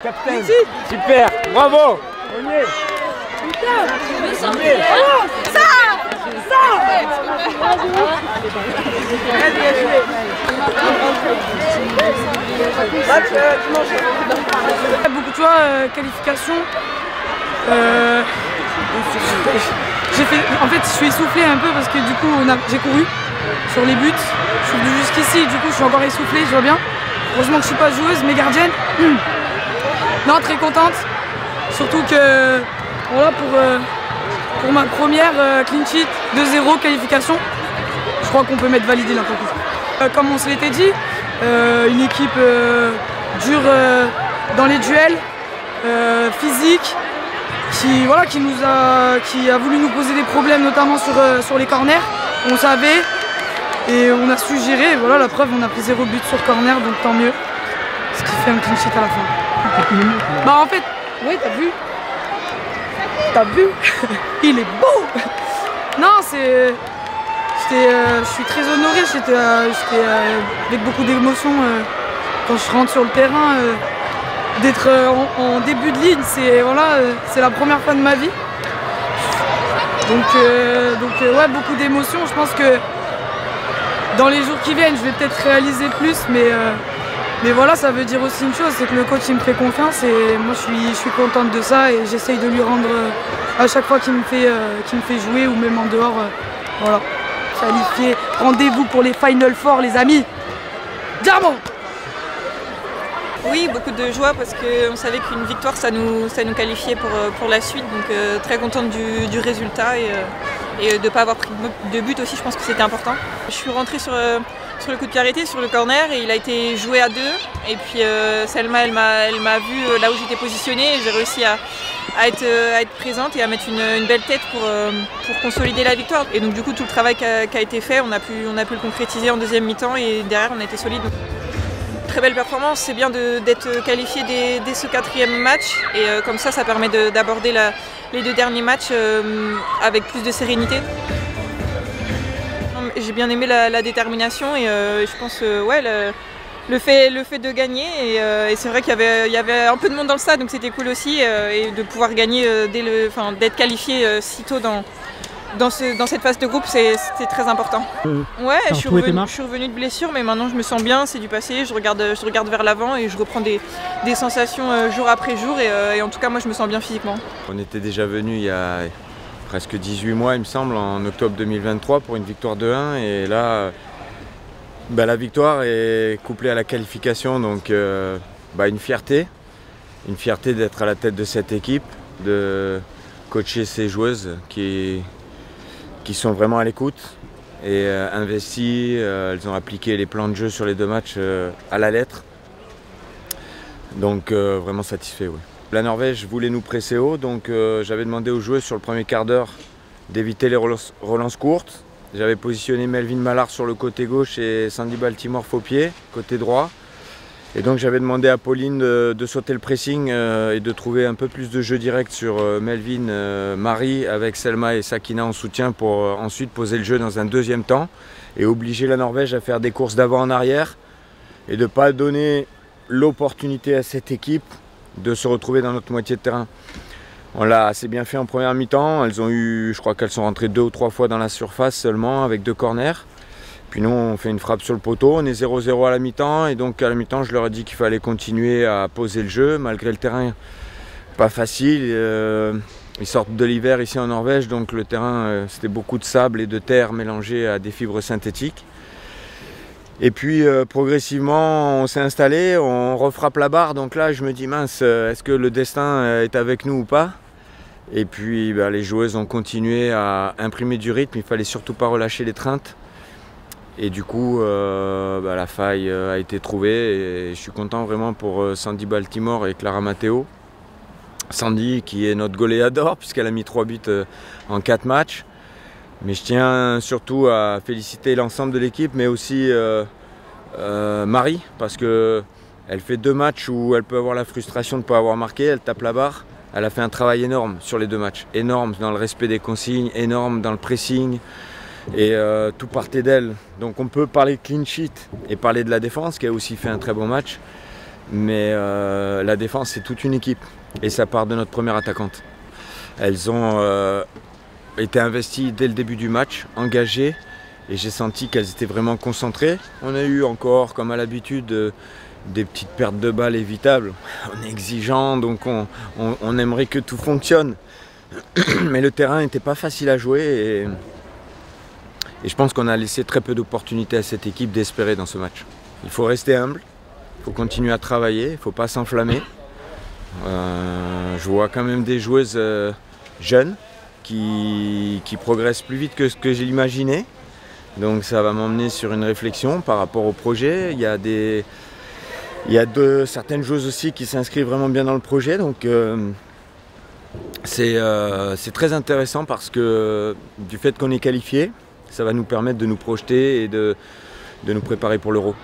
Capitaine, super, bravo. On y est. Putain, mais ça, beaucoup de choix, qualification. J'ai fait, en fait, je suis essoufflé un peu parce que du coup, j'ai couru sur les buts. Je suis venu jusqu'ici, du coup, je suis encore essoufflé, je vois bien. Heureusement que je suis pas joueuse, mais gardienne. Non, très contente. Surtout que voilà pour ma première clean sheet 2-0 qualification. Je crois qu'on peut mettre validé là pour tout. Comme on se l'était dit, une équipe dure dans les duels, physique, qui a voulu nous poser des problèmes, notamment sur les corners. On savait et on a su gérer. Voilà, la preuve, on a pris 0 but sur corner, donc tant mieux. Ce qui fait un clean sheet à la fin. Bah en fait, oui, t'as vu? T'as vu? Il est beau. Non, je suis très honoré, j'étais avec beaucoup d'émotion quand je rentre sur le terrain. D'être en début de ligne, c'est la première fois de ma vie. Donc ouais, beaucoup d'émotions. Je pense que dans les jours qui viennent, je vais peut-être réaliser plus, mais voilà, ça veut dire aussi une chose, c'est que le coach il me fait confiance et moi je suis contente de ça et j'essaye de lui rendre à chaque fois qu'il me fait jouer ou même en dehors, voilà, qualifié. Rendez-vous pour les Final Four les amis. Diamant. oui, beaucoup de joie parce qu'on savait qu'une victoire ça nous qualifiait pour la suite, donc très contente du résultat et de ne pas avoir pris de but aussi, je pense que c'était important. Je suis rentrée sur le coup de pied arrêté, sur le corner, et il a été joué à 2. Et puis Selma, elle m'a vu là où j'étais positionnée et j'ai réussi à être présente et à mettre une belle tête pour consolider la victoire. Et donc du coup tout le travail qui a été fait, on a pu le concrétiser en deuxième mi-temps et derrière on a été solide. Très belle performance, c'est bien d'être qualifié dès ce 4e match et comme ça permet d'aborder les 2 derniers matchs avec plus de sérénité. J'ai bien aimé la détermination et je pense ouais, le fait de gagner et c'est vrai qu'il y avait un peu de monde dans le stade, donc c'était cool aussi et de pouvoir gagner d'être qualifié si tôt dans cette phase de groupe, c'était très important. Ouais, je suis revenue de blessure, mais maintenant je me sens bien, c'est du passé, je regarde vers l'avant et je reprends des sensations jour après jour et en tout cas moi je me sens bien physiquement. On était déjà venu il y a presque 18 mois il me semble, en octobre 2023 pour une victoire de 1 et là la victoire est couplée à la qualification, donc une fierté d'être à la tête de cette équipe, de coacher ces joueuses qui sont vraiment à l'écoute et investies. Elles ont appliqué les plans de jeu sur les 2 matchs à la lettre. Donc vraiment satisfait, oui. La Norvège voulait nous presser haut, donc j'avais demandé aux joueuses sur le premier quart d'heure d'éviter les relances courtes. J'avais positionné Melvin Mallard sur le côté gauche et Sandy Baltimore faux pied, côté droit. Et donc j'avais demandé à Pauline de sauter le pressing et de trouver un peu plus de jeu direct sur Melvin, Marie avec Selma et Sakina en soutien pour ensuite poser le jeu dans un 2e temps et obliger la Norvège à faire des courses d'avant en arrière et de ne pas donner l'opportunité à cette équipe de se retrouver dans notre moitié de terrain. On l'a assez bien fait en première mi-temps, je crois qu'elles sont rentrées 2 ou 3 fois dans la surface seulement avec 2 corners. Puis nous on fait une frappe sur le poteau, on est 0-0 à la mi-temps et donc à la mi-temps je leur ai dit qu'il fallait continuer à poser le jeu malgré le terrain pas facile. Ils sortent de l'hiver ici en Norvège, donc le terrain c'était beaucoup de sable et de terre mélangés à des fibres synthétiques. Et puis progressivement on s'est installé, on refrappe la barre, donc là je me dis mince, est-ce que le destin est avec nous ou pas? Et puis les joueuses ont continué à imprimer du rythme, il fallait surtout pas relâcher l'étreinte. Et du coup la faille a été trouvée et je suis content vraiment pour Sandy Baltimore et Clara Matteo. Sandy qui est notre goléador puisqu'elle a mis 3 buts en 4 matchs. Mais je tiens surtout à féliciter l'ensemble de l'équipe, mais aussi Marie, parce qu'elle fait 2 matchs où elle peut avoir la frustration de ne pas avoir marqué, elle tape la barre. Elle a fait un travail énorme sur les 2 matchs, énorme dans le respect des consignes, énorme dans le pressing, et tout partait d'elle. Donc on peut parler de clean sheet et parler de la défense qui a aussi fait un très bon match. Mais la défense, c'est toute une équipe et ça part de notre première attaquante. Elles ont été investies dès le début du match, engagées, et j'ai senti qu'elles étaient vraiment concentrées. On a eu encore, comme à l'habitude, des petites pertes de balles évitables. On est exigeant, donc on aimerait que tout fonctionne. Mais le terrain n'était pas facile à jouer et je pense qu'on a laissé très peu d'opportunités à cette équipe d'espérer dans ce match. Il faut rester humble, il faut continuer à travailler, il ne faut pas s'enflammer. Je vois quand même des joueuses jeunes qui progressent plus vite que ce que j'ai imaginé. Donc ça va m'emmener sur une réflexion par rapport au projet. Il y a certaines joueuses aussi qui s'inscrivent vraiment bien dans le projet. Donc c'est très intéressant parce que du fait qu'on est qualifié, ça va nous permettre de nous projeter et de nous préparer pour l'Euro.